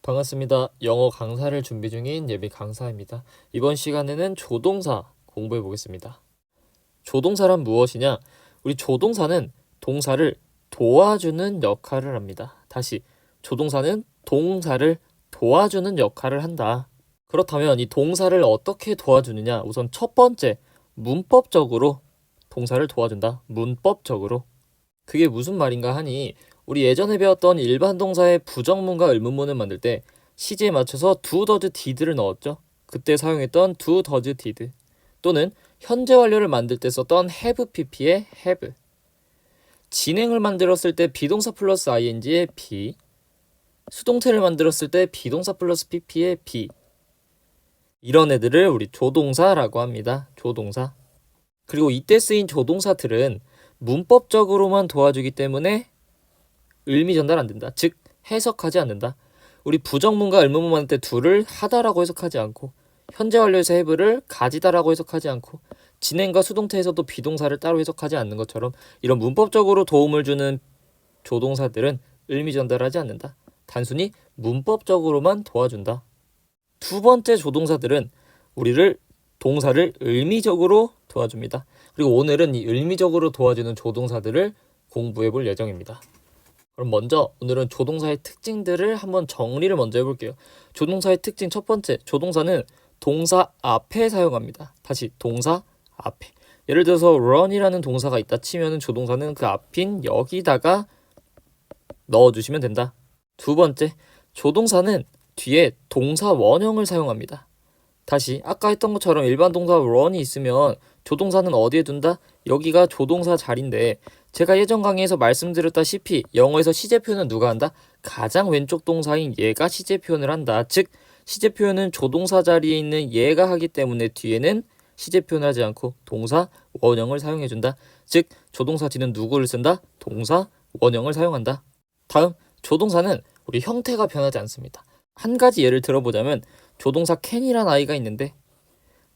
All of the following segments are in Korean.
반갑습니다. 영어 강사를 준비 중인 예비 강사입니다. 이번 시간에는 조동사 공부해 보겠습니다. 조동사란 무엇이냐? 우리 조동사는 동사를 도와주는 역할을 합니다. 다시, 조동사는 동사를 도와주는 역할을 한다. 그렇다면 이 동사를 어떻게 도와주느냐? 우선 첫 번째, 문법적으로 동사를 도와준다. 문법적으로. 그게 무슨 말인가 하니 우리 예전에 배웠던 일반 동사의 부정문과 의문문을 만들 때 시제에 맞춰서 do, does, did를 넣었죠. 그때 사용했던 do, does, did 또는 현재 완료를 만들 때 썼던 have pp의 have, 진행을 만들었을 때 비동사 플러스 ing의 be, 수동태를 만들었을 때 비동사 플러스 pp의 be, 이런 애들을 우리 조동사라고 합니다. 조동사. 그리고 이때 쓰인 조동사들은 문법적으로만 도와주기 때문에 의미 전달 안 된다. 즉 해석하지 않는다. 우리 부정문과 의문문 만들 때 do를 하다라고 해석하지 않고, 현재 완료에서 have를 가지다라고 해석하지 않고, 진행과 수동태에서도 비동사를 따로 해석하지 않는 것처럼 이런 문법적으로 도움을 주는 조동사들은 의미 전달하지 않는다. 단순히 문법적으로만 도와준다. 두 번째 조동사들은 우리를 동사를 의미적으로 도와줍니다. 그리고 오늘은 이 의미적으로 도와주는 조동사들을 공부해 볼 예정입니다. 그럼 먼저 오늘은 조동사의 특징들을 한번 정리를 먼저 해볼게요. 조동사의 특징 첫 번째, 조동사는 동사 앞에 사용합니다. 다시, 동사 앞에. 예를 들어서 run이라는 동사가 있다 치면은 조동사는 그 앞인 여기다가 넣어주시면 된다. 두 번째, 조동사는 뒤에 동사 원형을 사용합니다. 다시, 아까 했던 것처럼 일반 동사 run이 있으면 조동사는 어디에 둔다? 여기가 조동사 자리인데, 제가 예전 강의에서 말씀드렸다시피 영어에서 시제 표현은 누가 한다? 가장 왼쪽 동사인 얘가 시제 표현을 한다. 즉 시제 표현은 조동사 자리에 있는 얘가 하기 때문에 뒤에는 시제 표현을 하지 않고 동사 원형을 사용해준다. 즉 조동사 뒤는 누구를 쓴다? 동사 원형을 사용한다. 다음, 조동사는 우리 형태가 변하지 않습니다. 한 가지 예를 들어보자면 조동사 can이란 아이가 있는데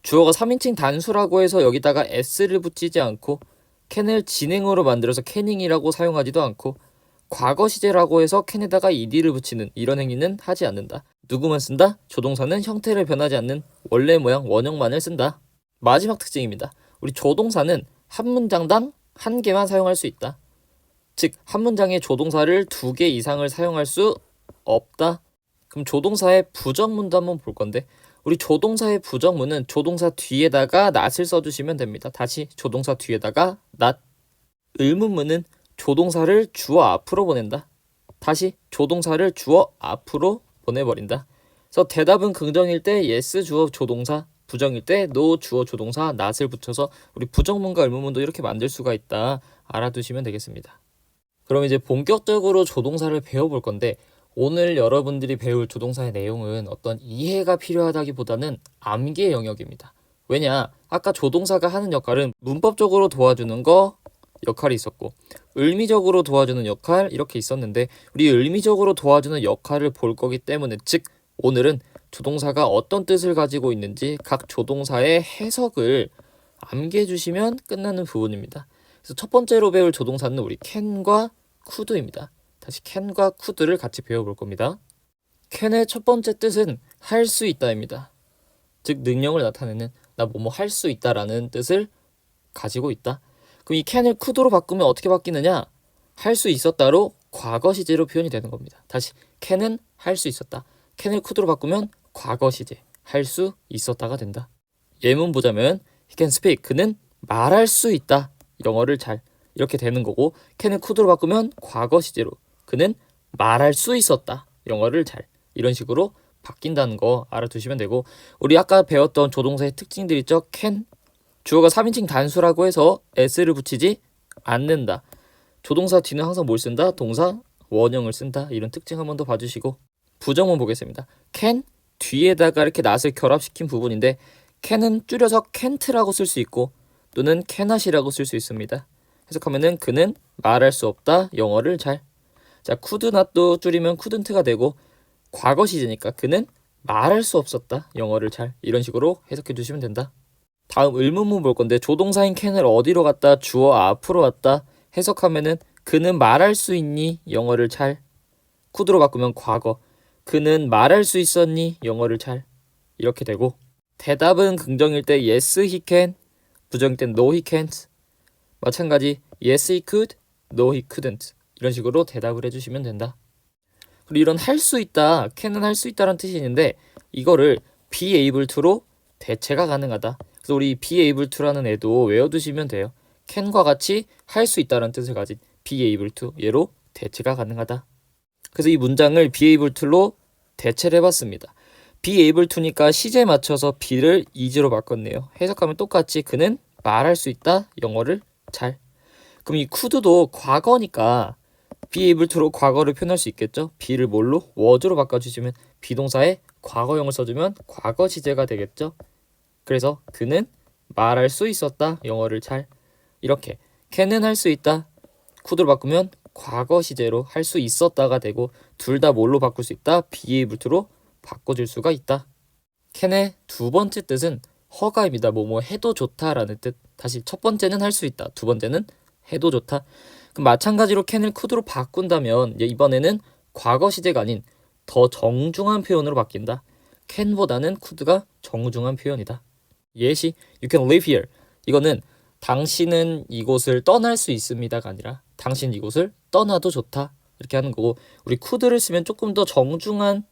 주어가 3인칭 단수라고 해서 여기다가 s를 붙이지 않고, can을 진행어로 만들어서 canning이라고 사용하지도 않고, 과거 시제라고 해서 can에다가 ed를 붙이는 이런 행위는 하지 않는다. 누구만 쓴다? 조동사는 형태를 변하지 않는 원래 모양 원형만을 쓴다. 마지막 특징입니다. 우리 조동사는 한 문장당 한 개만 사용할 수 있다. 즉 한 문장에 조동사를 2개 이상을 사용할 수 없다. 그럼 조동사의 부정문도 한번 볼 건데, 우리 조동사의 부정문은 조동사 뒤에다가 not을 써주시면 됩니다. 다시, 조동사 뒤에다가 not. 의문문은 조동사를 주어 앞으로 보낸다. 다시, 조동사를 주어 앞으로 보내버린다. 그래서 대답은 긍정일 때 yes 주어 조동사, 부정일 때 no 주어 조동사 not을 붙여서 우리 부정문과 의문문도 이렇게 만들 수가 있다. 알아두시면 되겠습니다. 그럼 이제 본격적으로 조동사를 배워볼 건데, 오늘 여러분들이 배울 조동사의 내용은 어떤 이해가 필요하다기보다는 암기의 영역입니다. 왜냐? 아까 조동사가 하는 역할은 문법적으로 도와주는 거 역할이 있었고, 의미적으로 도와주는 역할 이렇게 있었는데, 우리 의미적으로 도와주는 역할을 볼 거기 때문에, 즉 오늘은 조동사가 어떤 뜻을 가지고 있는지 각 조동사의 해석을 암기해 주시면 끝나는 부분입니다. 그래서 첫 번째로 배울 조동사는 우리 can과 could입니다. 다시 can과 could를 같이 배워볼 겁니다. can의 첫 번째 뜻은 할 수 있다입니다. 즉 능력을 나타내는, 나 뭐뭐 할 수 있다라는 뜻을 가지고 있다. 그럼 이 can을 could로 바꾸면 어떻게 바뀌느냐? 할 수 있었다로 과거 시제로 표현이 되는 겁니다. 다시, can은 할 수 있었다. can을 could로 바꾸면 과거 시제, 할 수 있었다가 된다. 예문 보자면 he can speak, 그는 말할 수 있다. 영어를 잘, 이렇게 되는 거고, can을 could로 바꾸면 과거 시제로 그는 말할 수 있었다. 영어를 잘. 이런 식으로 바뀐다는 거 알아두시면 되고, 우리 아까 배웠던 조동사의 특징들 있죠? can. 주어가 3인칭 단수라고 해서 s를 붙이지 않는다. 조동사 뒤는 항상 뭘 쓴다? 동사 원형을 쓴다. 이런 특징 한번 더 봐주시고, 부정문 보겠습니다. can 뒤에다가 이렇게 not을 결합시킨 부분인데, can은 줄여서 can't라고 쓸 수 있고 또는 cannot이라고 쓸 수 있습니다. 해석하면은 그는 말할 수 없다. 영어를 잘. 자, could not도 줄이면 couldn't가 되고, 과거 시제니까 그는 말할 수 없었다. 영어를 잘. 이런 식으로 해석해 주시면 된다. 다음 의문문 볼 건데, 조동사인 can을 어디로 갔다? 주어 앞으로 왔다. 해석하면은 그는 말할 수 있니? 영어를 잘. could로 바꾸면 과거. 그는 말할 수 있었니? 영어를 잘. 이렇게 되고 대답은 긍정일 때 yes he can, 부정일 때 no he can't. 마찬가지 yes he could, no he couldn't. 이런 식으로 대답을 해주시면 된다. 그리고 이런 할 수 있다, can은 할 수 있다라는 뜻이 있는데 이거를 be able to로 대체가 가능하다. 그래서 우리 be able to라는 애도 외워두시면 돼요. can과 같이 할 수 있다라는 뜻을 가진 be able to, 얘로 대체가 가능하다. 그래서 이 문장을 be able to로 대체를 해봤습니다. be able to니까 시제에 맞춰서 be를 is로 바꿨네요. 해석하면 똑같이 그는 말할 수 있다, 영어를 잘. 그럼 이 could도 과거니까 be able to로 과거를 표현할 수 있겠죠. be를 뭘로? was로 바꿔주시면 비동사에 과거형을 써주면 과거 시제가 되겠죠. 그래서 그는 말할 수 있었다, 영어를 잘. 이렇게 can은 할 수 있다, could로 바꾸면 과거 시제로 할 수 있었다가 되고 둘 다 뭘로 바꿀 수 있다? be able to로 바꿔줄 수가 있다. can의 두 번째 뜻은 허가입니다. 뭐뭐 해도 좋다라는 뜻. 다시 첫 번째는 할 수 있다, 두 번째는 해도 좋다. 그럼 마찬가지로 can을 could로 바꾼다면 이번에는 과거 시제가 아닌 더 정중한 표현으로 바뀐다. can보다는 could가 정중한 표현이다. 예시 you can live here. 이거는 당신은 이곳을 떠날 수 있습니다가 아니라 당신 이곳을 떠나도 좋다, 이렇게 하는 거고, 우리 could를 쓰면 조금 더 정중한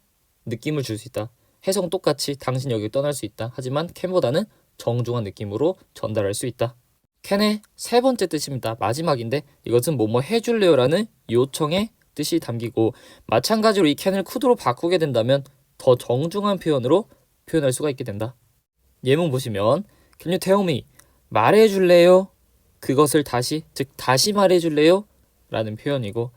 느낌을 줄 수 있다. 해석은 똑같이 당신 여기 떠날 수 있다. 하지만 can보다는 정중한 느낌으로 전달할 수 있다. can의 세 번째 뜻입니다. 마지막인데 이것은 뭐뭐 해줄래요 라는 요청의 뜻이 담기고, 마찬가지로 이 can을 could로 바꾸게 된다면 더 정중한 표현으로 표현할 수가 있게 된다. 예문 보시면 Can you tell me? 말해줄래요? 그것을 다시, 즉 다시 말해줄래요? 라는 표현이고,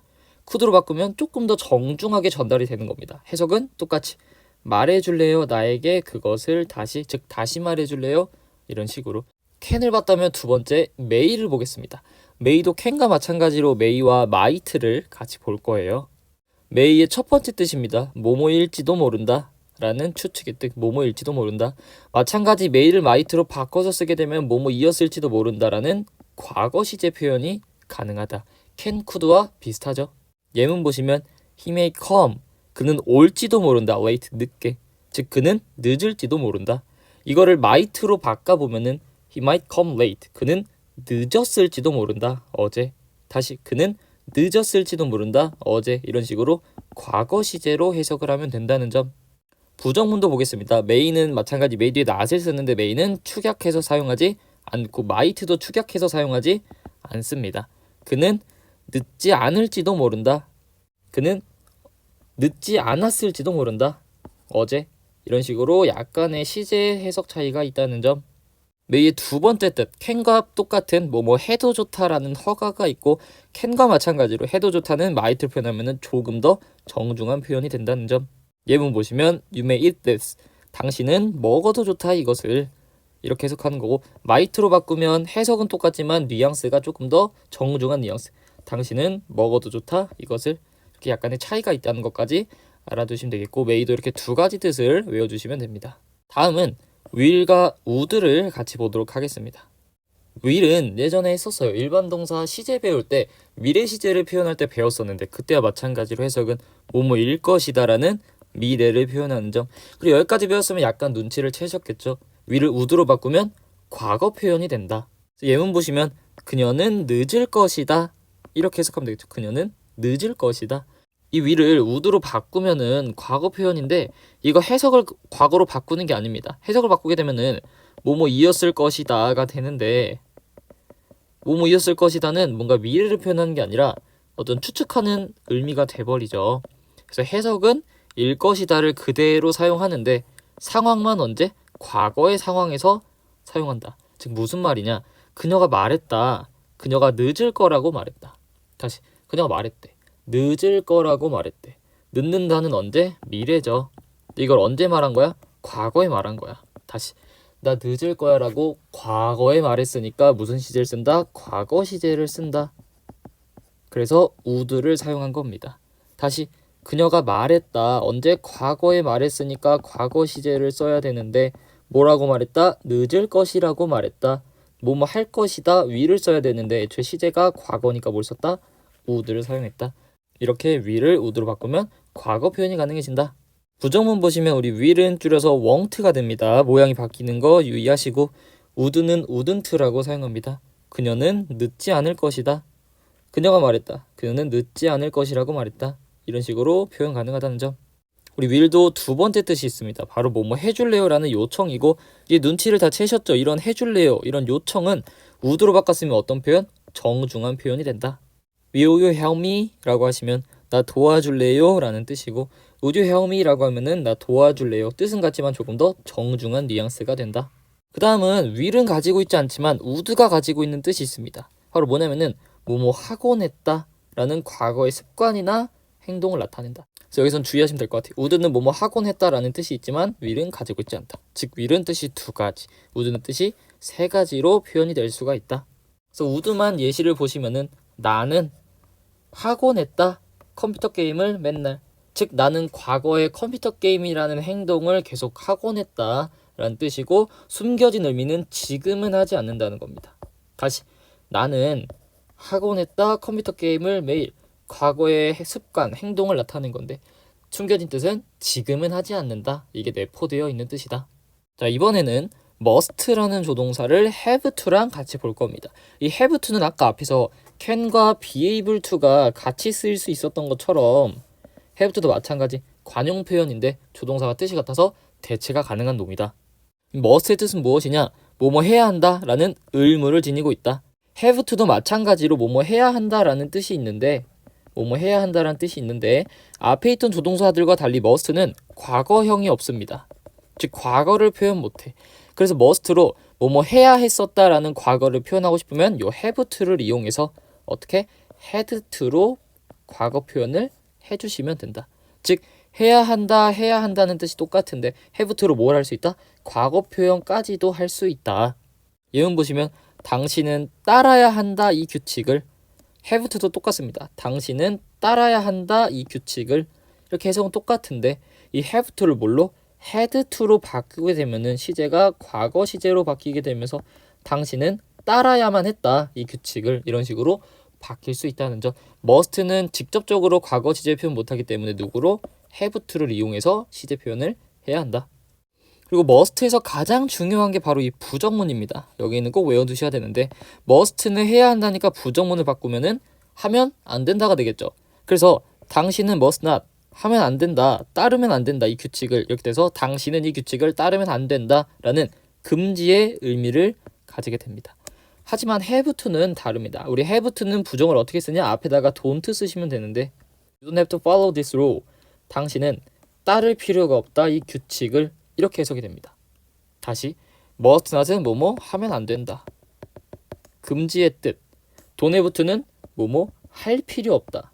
could로 바꾸면 조금 더 정중하게 전달이 되는 겁니다. 해석은 똑같이 말해줄래요? 나에게 그것을 다시, 즉 다시 말해줄래요? 이런 식으로. can을 봤다면 두 번째 may를 보겠습니다. may도 can과 마찬가지로 may와 might를 같이 볼 거예요. may의 첫 번째 뜻입니다. 뭐뭐일지도 모른다 라는 추측의 뜻, 뭐뭐일지도 모른다. 마찬가지 may를 might로 바꿔서 쓰게 되면 뭐뭐이었을지도 모른다라는 과거 시제 표현이 가능하다. can, could와 비슷하죠. 예문 보시면 he may come, 그는 올지도 모른다, late, 늦게. 즉 그는 늦을지도 모른다. 이거를 might로 바꿔보면은 he might come late, 그는 늦었을지도 모른다, 어제. 다시 그는 늦었을지도 모른다, 어제. 이런 식으로 과거 시제로 해석을 하면 된다는 점. 부정문도 보겠습니다. may는 마찬가지 may 뒤에 not을 쓰는데 may는 축약해서 사용하지 않고 might도 축약해서 사용하지 않습니다. 그는 늦지 않을지도 모른다, 그는 늦지 않았을지도 모른다, 어제. 이런 식으로 약간의 시제 해석 차이가 있다는 점. may의 두 번째 뜻, can과 똑같은 뭐뭐 해도 좋다라는 허가가 있고, can과 마찬가지로 해도 좋다는 might를 표현하면 조금 더 정중한 표현이 된다는 점. 예문 보시면 you may eat this, 당신은 먹어도 좋다 이것을, 이렇게 해석하는 거고, might로 바꾸면 해석은 똑같지만 뉘앙스가 조금 더 정중한 뉘앙스. 당신은 먹어도 좋다 이것을, 이렇게 약간의 차이가 있다는 것까지 알아두시면 되겠고, may도 이렇게 두 가지 뜻을 외워주시면 됩니다. 다음은 will과 would를 같이 보도록 하겠습니다. will은 예전에 했었어요. 일반 동사 시제 배울 때 미래 시제를 표현할 때 배웠었는데, 그때와 마찬가지로 해석은 뭐뭐일 것이다 라는 미래를 표현하는 점. 그리고 여기까지 배웠으면 약간 눈치를 채셨겠죠. will을 would로 바꾸면 과거 표현이 된다. 예문 보시면 그녀는 늦을 것이다, 이렇게 해석하면 되겠죠. 그녀는 늦을 것이다. 이 will을 would로 바꾸면은 과거 표현인데, 이거 해석을 과거로 바꾸는 게 아닙니다. 해석을 바꾸게 되면은 뭐뭐이었을 것이다가 되는데, 뭐뭐이었을 것이다는 뭔가 미래를 표현하는 게 아니라 어떤 추측하는 의미가 돼버리죠. 그래서 해석은 일 것이다를 그대로 사용하는데 상황만 언제? 과거의 상황에서 사용한다. 즉 무슨 말이냐? 그녀가 말했다. 그녀가 늦을 거라고 말했다. 다시, 그녀가 말했대. 늦을 거라고 말했대. 늦는다는 언제? 미래죠. 이걸 언제 말한 거야? 과거에 말한 거야. 다시, 나 늦을 거야 라고 과거에 말했으니까 무슨 시제를 쓴다? 과거 시제를 쓴다. 그래서 would를 사용한 겁니다. 다시, 그녀가 말했다. 언제? 과거에 말했으니까 과거 시제를 써야 되는데 뭐라고 말했다? 늦을 것이라고 말했다. 뭐뭐 할 것이다. will을 써야 되는데 애초에 시제가 과거니까 뭘 썼다? would를 사용했다. 이렇게 will을 would로 바꾸면 과거 표현이 가능해진다. 부정문 보시면 우리 will은 줄여서 won't가 됩니다. 모양이 바뀌는 거 유의하시고 would는 wouldn't라고 사용합니다. 그녀는 늦지 않을 것이다. 그녀가 말했다. 그녀는 늦지 않을 것이라고 말했다. 이런 식으로 표현 가능하다는 점. 우리 will도 두 번째 뜻이 있습니다. 바로 뭐뭐 해줄래요? 라는 요청이고 이제 눈치를 다 채셨죠? 이런 해줄래요? 이런 요청은 would로 바꿨으면 어떤 표현? 정중한 표현이 된다. Will you help me? 라고 하시면 나 도와줄래요? 라는 뜻이고 Would you help me? 라고 하면은 나 도와줄래요? 뜻은 같지만 조금 더 정중한 뉘앙스가 된다. 그 다음은 will은 가지고 있지 않지만 would가 가지고 있는 뜻이 있습니다. 바로 뭐냐면은 뭐뭐 하곤 했다 라는 과거의 습관이나 행동을 나타낸다. 그래서 여기선 주의하시면 될 것 같아요. would는 뭐뭐 하곤 했다라는 뜻이 있지만 will은 가지고 있지 않다. 즉 will은 뜻이 두 가지, would는 뜻이 세 가지로 표현이 될 수가 있다. 그래서 would만 예시를 보시면은 나는 하곤 했다. 컴퓨터 게임을 맨날. 즉 나는 과거에 컴퓨터 게임이라는 행동을 계속 하곤 했다 라는 뜻이고 숨겨진 의미는 지금은 하지 않는다는 겁니다. 다시 나는 하곤 했다 컴퓨터 게임을 매일. 과거의 습관, 행동을 나타내는 건데 숨겨진 뜻은 지금은 하지 않는다. 이게 내포되어 있는 뜻이다. 자, 이번에는 must라는 조동사를 have to랑 같이 볼 겁니다. 이 have to는 아까 앞에서 can과 be able to가 같이 쓰일 수 있었던 것처럼 have to도 마찬가지 관용 표현인데 조동사가 뜻이 같아서 대체가 가능한 놈이다. must의 뜻은 무엇이냐? 뭐뭐 해야 한다 라는 의무를 지니고 있다. have to도 마찬가지로 뭐뭐 해야 한다 라는 뜻이 있는데 뭐뭐 해야 한다라는 뜻이 있는데 앞에 있던 조동사들과 달리 must는 과거형이 없습니다. 즉 과거를 표현 못해. 그래서 must로 뭐뭐 해야 했었다라는 과거를 표현하고 싶으면 요 have to를 이용해서 어떻게 had to로 과거 표현을 해주시면 된다. 즉 해야 한다는 뜻이 똑같은데 have to로 뭘 할 수 있다? 과거 표현까지도 할 수 있다. 예문 보시면 당신은 따라야 한다 이 규칙을 have to도 똑같습니다. 당신은 따라야 한다 이 규칙을 이렇게 해석은 똑같은데 이 have to를 뭘로? had to로 바꾸게 되면은 시제가 과거 시제로 바뀌게 되면서 당신은 따라야만 했다 이 규칙을 이런 식으로 바뀔 수 있다는 점. must는 직접적으로 과거 시제 표현 못하기 때문에 누구로? have to를 이용해서 시제 표현을 해야 한다. 그리고 must에서 가장 중요한 게 바로 이 부정문입니다. 여기는 꼭 외워두셔야 되는데 must는 해야 한다니까 부정문을 바꾸면은 하면 안 된다가 되겠죠. 그래서 당신은 must not 하면 안 된다, 따르면 안 된다 이 규칙을 이렇게 돼서 당신은 이 규칙을 따르면 안 된다라는 금지의 의미를 가지게 됩니다. 하지만 have to는 다릅니다. 우리 have to는 부정을 어떻게 쓰냐? 앞에다가 don't 쓰시면 되는데 You don't have to follow this rule. 당신은 따를 필요가 없다 이 규칙을 이렇게 해석이 됩니다. 다시 must not은 뭐뭐 하면 안 된다. 금지의 뜻. don't have to는 뭐뭐 할 필요 없다.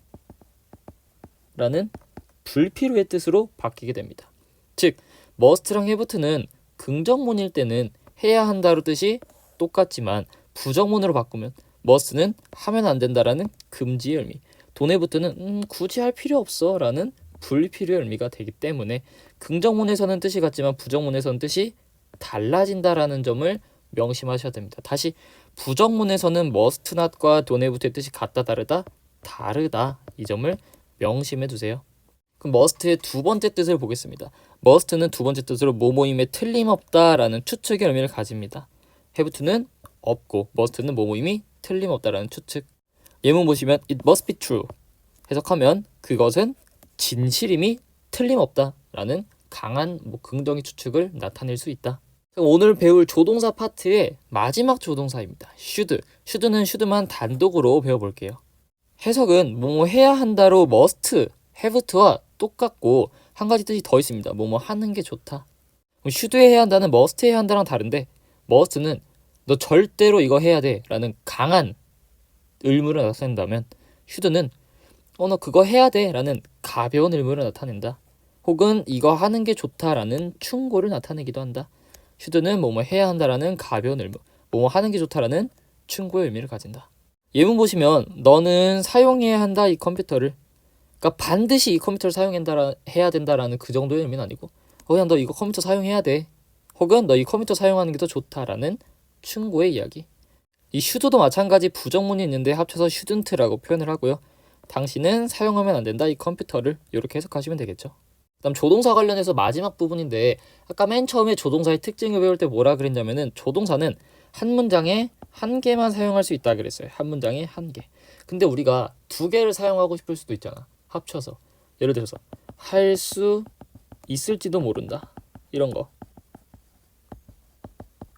라는 불필요의 뜻으로 바뀌게 됩니다. 즉 must랑 have to는 긍정문일 때는 해야 한다로 뜻이 똑같지만 부정문으로 바꾸면 must는 하면 안 된다라는 금지의 의미, don't have to는 굳이 할 필요 없어 라는 불필요의 의미가 되기 때문에 긍정문에서는 뜻이 같지만 부정문에서는 뜻이 달라진다라는 점을 명심하셔야 됩니다. 다시 부정문에서는 must not과 don't have to의 뜻이 같다 다르다 이 점을 명심해 두세요. 그럼 must의 두 번째 뜻을 보겠습니다. must는 두 번째 뜻으로 뭐뭐임에 틀림없다라는 추측의 의미를 가집니다. have to는 없고 must는 뭐뭐임이 틀림없다라는 추측. 예문 보시면 it must be true 해석하면 그것은 진실임이 틀림없다라는 강한 긍정의 추측을 나타낼 수 있다. 오늘 배울 조동사 파트의 마지막 조동사입니다. should는 should만 단독으로 배워볼게요. 해석은 뭐뭐 해야 한다로 must, have to와 똑같고 한 가지 뜻이 더 있습니다. 뭐뭐 하는 게 좋다. should 해야 한다는 must 해야 한다랑 다른데 must는 너 절대로 이거 해야 돼 라는 강한 의무를 나타낸다면 should는 너 그거 해야 돼 라는 가벼운 의무를 나타낸다. 혹은 이거 하는 게 좋다라는 충고를 나타내기도 한다. should는 뭐뭐 해야 한다라는 가벼운 의무, 뭐뭐 하는 게 좋다라는 충고의 의미를 가진다. 예문 보시면 너는 사용해야 한다 이 컴퓨터를. 그러니까 반드시 이 컴퓨터를 사용해야 된다라는 그 정도의 의미는 아니고 그냥 너 이거 컴퓨터 사용해야 돼. 혹은 너 이 컴퓨터 사용하는 게 더 좋다라는 충고의 이야기. 이 should도 마찬가지 부정문이 있는데 합쳐서 shouldn't라고 표현을 하고요. 당신은 사용하면 안 된다 이 컴퓨터를 이렇게 해석하시면 되겠죠. 그다음 조동사 관련해서 마지막 부분인데 아까 맨 처음에 조동사의 특징을 배울 때 뭐라 그랬냐면은 조동사는 한 문장에 한 개만 사용할 수 있다 그랬어요. 한 문장에 한 개. 근데 우리가 두 개를 사용하고 싶을 수도 있잖아. 합쳐서. 예를 들어서 할 수 있을지도 모른다. 이런 거.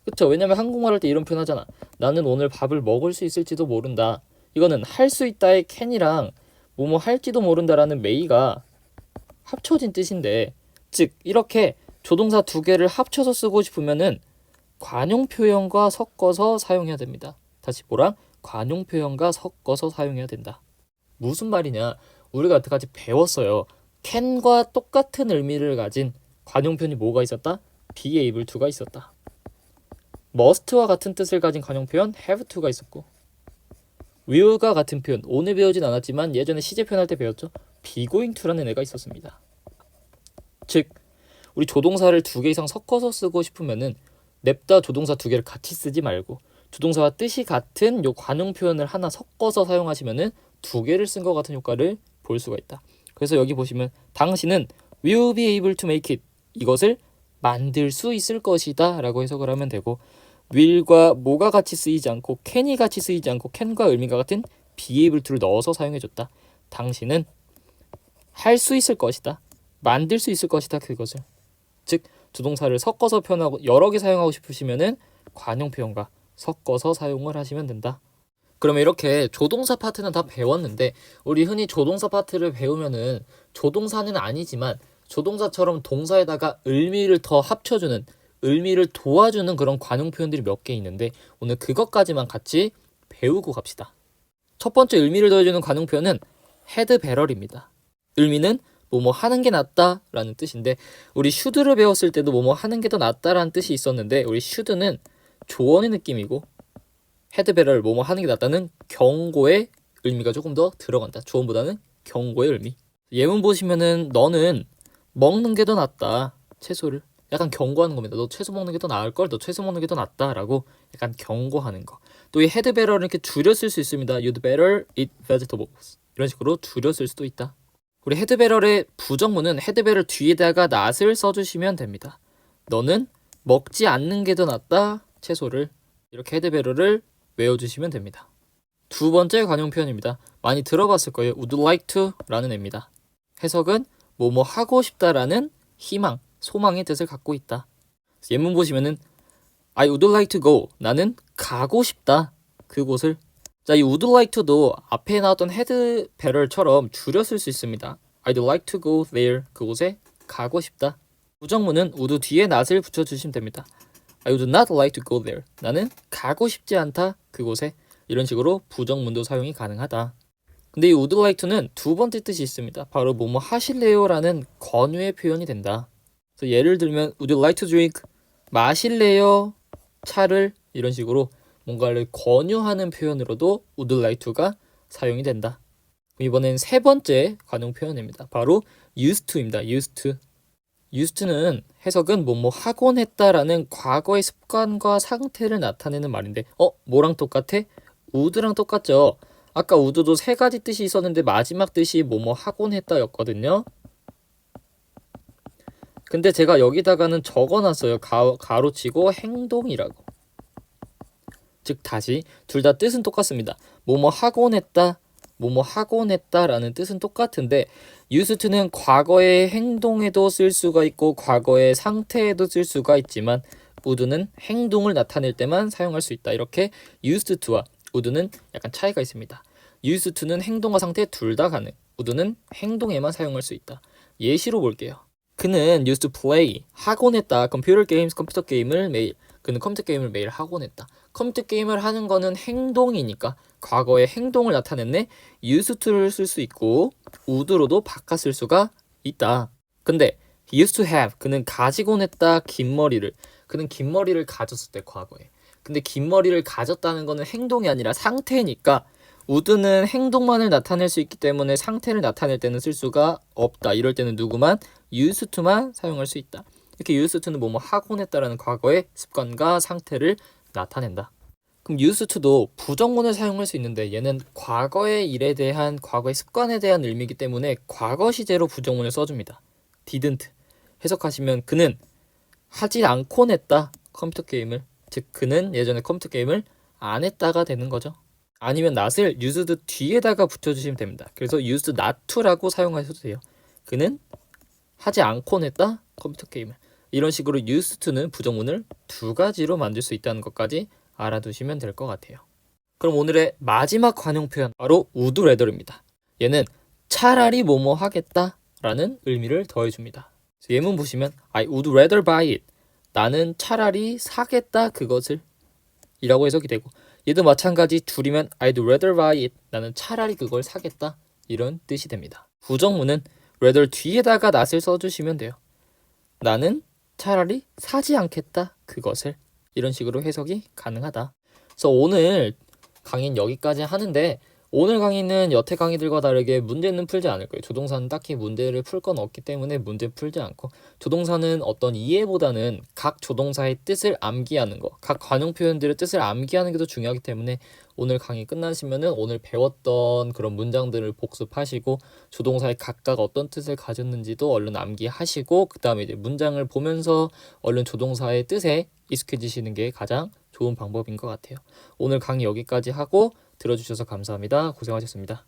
그쵸? 왜냐면 한국말 할 때 이런 표현 하잖아. 나는 오늘 밥을 먹을 수 있을지도 모른다. 이거는 할 수 있다의 can이랑 뭐뭐 할지도 모른다라는 may가 합쳐진 뜻인데, 즉 이렇게 조동사 두 개를 합쳐서 쓰고 싶으면은 관용 표현과 섞어서 사용해야 됩니다. 다시 보라. 관용 표현과 섞어서 사용해야 된다. 무슨 말이냐? 우리가 여태까지 배웠어요. can과 똑같은 의미를 가진 관용 표현이 뭐가 있었다? be able to가 있었다. must와 같은 뜻을 가진 관용 표현 have to가 있었고, will과 같은 표현 오늘 배우진 않았지만 예전에 시제 표현할 때 배웠죠. be going to라는 애가 있었습니다. 즉 우리 조동사를 두 개 이상 섞어서 쓰고 싶으면은 냅다 조동사 두 개를 같이 쓰지 말고 조동사와 뜻이 같은 요 관용 표현을 하나 섞어서 사용하시면은 두 개를 쓴 것 같은 효과를 볼 수가 있다. 그래서 여기 보시면 당신은 will be able to make it, 이것을 만들 수 있을 것이다 라고 해석을 하면 되고, will과 뭐가 같이 쓰이지 않고 can이 같이 쓰이지 않고 can과 의미가 같은 be able to를 넣어서 사용해줬다. 당신은 할 수 있을 것이다, 만들 수 있을 것이다, 그것을. 즉 조동사를 섞어서 표현하고 여러 개 사용하고 싶으시면은 관용 표현과 섞어서 사용을 하시면 된다. 그러면 이렇게 조동사 파트는 다 배웠는데, 우리 흔히 조동사 파트를 배우면은 조동사는 아니지만 조동사처럼 동사에다가 의미를 더 합쳐주는, 의미를 도와주는 그런 관용 표현들이 몇 개 있는데 오늘 그것까지만 같이 배우고 갑시다. 첫 번째 의미를 더해주는 관용 표현은 had better입니다. 의미는 뭐뭐 하는 게 낫다 라는 뜻인데, 우리 should를 배웠을 때도 뭐뭐 하는 게 더 낫다 라는 뜻이 있었는데, 우리 should는 조언의 느낌이고 had better를 뭐뭐 하는 게 낫다는 경고의 의미가 조금 더 들어간다. 조언보다는 경고의 의미. 예문 보시면은 너는 먹는 게 더 낫다, 채소를 약간 경고하는 겁니다. 너 채소 먹는 게 더 나을걸, 너 채소 먹는 게 더 낫다 라고 약간 경고하는 거. 또 이 had better를 이렇게 줄여 쓸 수 있습니다. You'd better eat vegetables, 이런 식으로 줄여 쓸 수도 있다. 우리 had better의 부정문은 had better 뒤에다가 not을 써주시면 됩니다. 너는 먹지 않는 게 더 낫다, 채소를. 이렇게 had better를 외워주시면 됩니다. 두 번째 관용 표현입니다. 많이 들어봤을 거예요. would like to 라는 애입니다. 해석은 뭐뭐 하고 싶다라는 희망, 소망의 뜻을 갖고 있다. 예문 보시면은 I would like to go, 나는 가고 싶다, 그곳을. 자, 이 would like to도 앞에 나왔던 had better처럼 줄여 쓸 수 있습니다. I'd like to go there, 그곳에 가고 싶다. 부정문은 would 뒤에 not을 붙여주시면 됩니다. I would not like to go there, 나는 가고 싶지 않다, 그곳에. 이런 식으로 부정문도 사용이 가능하다. 근데 이 would like to는 두 번째 뜻이 있습니다. 바로 뭐뭐 하실래요 라는 권유의 표현이 된다. 그래서 예를 들면 would you like to drink, 마실래요 차를, 이런 식으로 뭔가를 권유하는 표현으로도 would like to가 사용이 된다. 이번엔 세 번째 관용 표현입니다. 바로 used to입니다. used to. used to는 해석은 뭐뭐 하곤 했다라는 과거의 습관과 상태를 나타내는 말인데, 뭐랑 똑같아? would랑 똑같죠? 아까 would도 세 가지 뜻이 있었는데 마지막 뜻이 뭐뭐 하곤 했다였거든요. 근데 제가 여기다가는 적어놨어요. 가로치고 행동이라고. 즉 다시 둘 다 뜻은 똑같습니다. 뭐뭐 하곤 했다, 뭐뭐 하곤 했다라는 뜻은 똑같은데 used to는 과거의 행동에도 쓸 수가 있고 과거의 상태에도 쓸 수가 있지만 would는 행동을 나타낼 때만 사용할 수 있다. 이렇게 used to와 would는 약간 차이가 있습니다. used to는 행동과 상태 둘 다 가능, would는 행동에만 사용할 수 있다. 예시로 볼게요. 그는 used to play, 하곤 했다, 컴퓨터 게임을 매일. 그는 컴퓨터 게임을 매일 하곤 했다. 컴퓨터 게임을 하는 거는 행동이니까 과거의 행동을 나타냈네. used to를 쓸 수 있고 would로도 바꿔 쓸 수가 있다. 근데 used to have, 그는 가지곤 했다, 긴 머리를. 그는 긴 머리를 가졌을 때 과거에. 근데 긴 머리를 가졌다는 거는 행동이 아니라 상태니까 would는 행동만을 나타낼 수 있기 때문에 상태를 나타낼 때는 쓸 수가 없다. 이럴 때는 누구만? used to만 사용할 수 있다. 이렇게 used to는 뭐뭐 하곤 했다라는 과거의 습관과 상태를 나타낸다. 그럼 used to도 부정문을 사용할 수 있는데 얘는 과거의 일에 대한, 과거의 습관에 대한 의미이기 때문에 과거 시제로 부정문을 써줍니다. didn't 해석하시면 그는 하지 않고 냈다 컴퓨터 게임을. 즉 그는 예전에 컴퓨터 게임을 안 했다가 되는 거죠. 아니면 not을 used 뒤에다가 붙여주시면 됩니다. 그래서 used not to라고 사용하셔도 돼요. 그는 하지 않고 냈다 컴퓨터 게임을. 이런 식으로 used to는 부정문을 두 가지로 만들 수 있다는 것까지 알아두시면 될 것 같아요. 그럼 오늘의 마지막 관용 표현 바로 would rather입니다. 얘는 차라리 뭐뭐 하겠다 라는 의미를 더해줍니다. 예문 보시면 I would rather buy it. 나는 차라리 사겠다 그것을 이라고 해석이 되고, 얘도 마찬가지 둘이면 I'd rather buy it. 나는 차라리 그걸 사겠다 이런 뜻이 됩니다. 부정문은 rather 뒤에다가 not을 써주시면 돼요. 나는 차라리 사지 않겠다 그것을. 이런 식으로 해석이 가능하다. 그래서 오늘 강의는 여기까지 하는데, 오늘 강의는 여태 강의들과 다르게 문제는 풀지 않을 거예요. 조동사는 딱히 문제를 풀 건 없기 때문에 문제 풀지 않고, 조동사는 어떤 이해보다는 각 조동사의 뜻을 암기하는 거, 각 관용 표현들의 뜻을 암기하는 게 더 중요하기 때문에 오늘 강의 끝나시면은 오늘 배웠던 그런 문장들을 복습하시고 조동사의 각각 어떤 뜻을 가졌는지도 얼른 암기하시고, 그 다음에 이제 문장을 보면서 얼른 조동사의 뜻에 익숙해지시는 게 가장 좋은 방법인 것 같아요. 오늘 강의 여기까지 하고 들어주셔서 감사합니다. 고생하셨습니다.